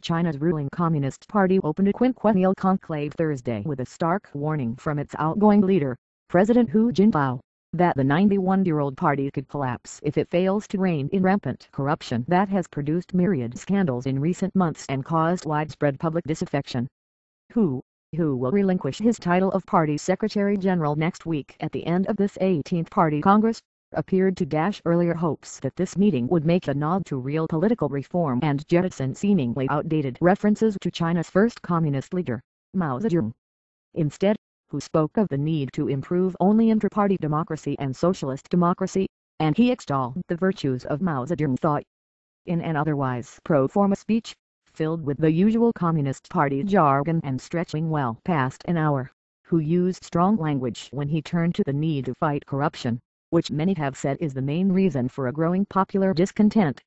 China's ruling Communist Party opened a quinquennial conclave Thursday with a stark warning from its outgoing leader, President Hu Jintao, that the 91-year-old party could collapse if it fails to rein in rampant corruption that has produced myriad scandals in recent months and caused widespread public disaffection. Hu will relinquish his title of party secretary-general next week at the end of this 18th Party Congress, appeared to dash earlier hopes that this meeting would make a nod to real political reform and jettison seemingly outdated references to China's first communist leader, Mao Zedong. Instead, Hu spoke of the need to improve only inter-party democracy and socialist democracy, and he extolled the virtues of Mao Zedong thought. In an otherwise pro forma speech, filled with the usual Communist Party jargon and stretching well past an hour, Hu used strong language when he turned to the need to fight corruption, which many have said is the main reason for a growing popular discontent.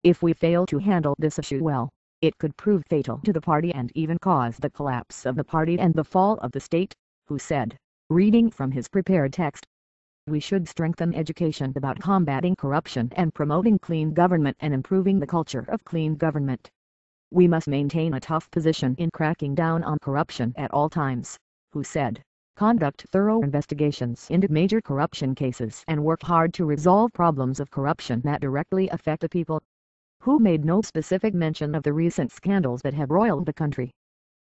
If we fail to handle this issue well, it could prove fatal to the party and even cause the collapse of the party and the fall of the state, Hu said, reading from his prepared text. We should strengthen education about combating corruption and promoting clean government and improving the culture of clean government. We must maintain a tough position in cracking down on corruption at all times, Hu said. Conduct thorough investigations into major corruption cases and work hard to resolve problems of corruption that directly affect the people. Hu made no specific mention of the recent scandals that have roiled the country.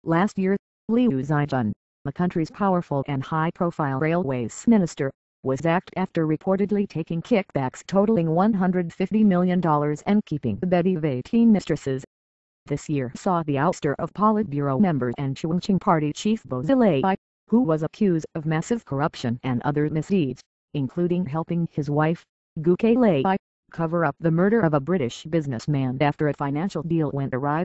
Last year, Liu Zhaijun, the country's powerful and high-profile railways minister, was sacked after reportedly taking kickbacks totaling $150 million and keeping the bevy of 18 mistresses. This year saw the ouster of Politburo member and Chongqing Party chief Bo Xilai, who was accused of massive corruption and other misdeeds, including helping his wife, Gu Kelai, cover up the murder of a British businessman after a financial deal went awry.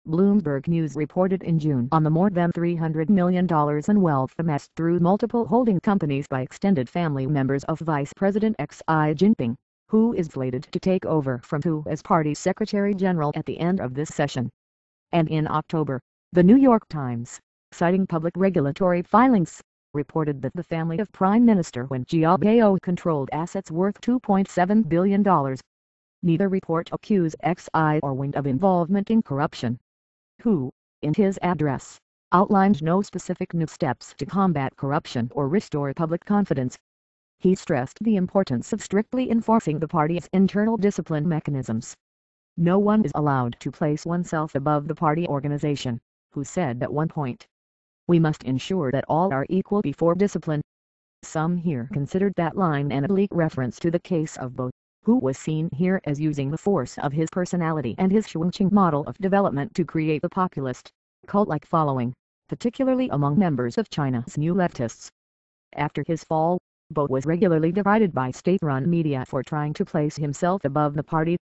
Bloomberg News reported in June on the more than $300 million in wealth amassed through multiple holding companies by extended family members of Vice President Xi Jinping, who is slated to take over from Hu as party secretary-general at the end of this session. And in October, the New York Times, citing public regulatory filings, reported that the family of Prime Minister Wen Jiabao controlled assets worth $2.7 billion. Neither report accused Xi or Wen of involvement in corruption. Hu, in his address, outlined no specific new steps to combat corruption or restore public confidence. He stressed the importance of strictly enforcing the party's internal discipline mechanisms. No one is allowed to place oneself above the party organization, Hu said at one point. We must ensure that all are equal before discipline. Some here considered that line an oblique reference to the case of Bo, who was seen here as using the force of his personality and his Chongqing model of development to create a populist, cult-like following, particularly among members of China's new leftists. After his fall, Bo was regularly derided by state-run media for trying to place himself above the party,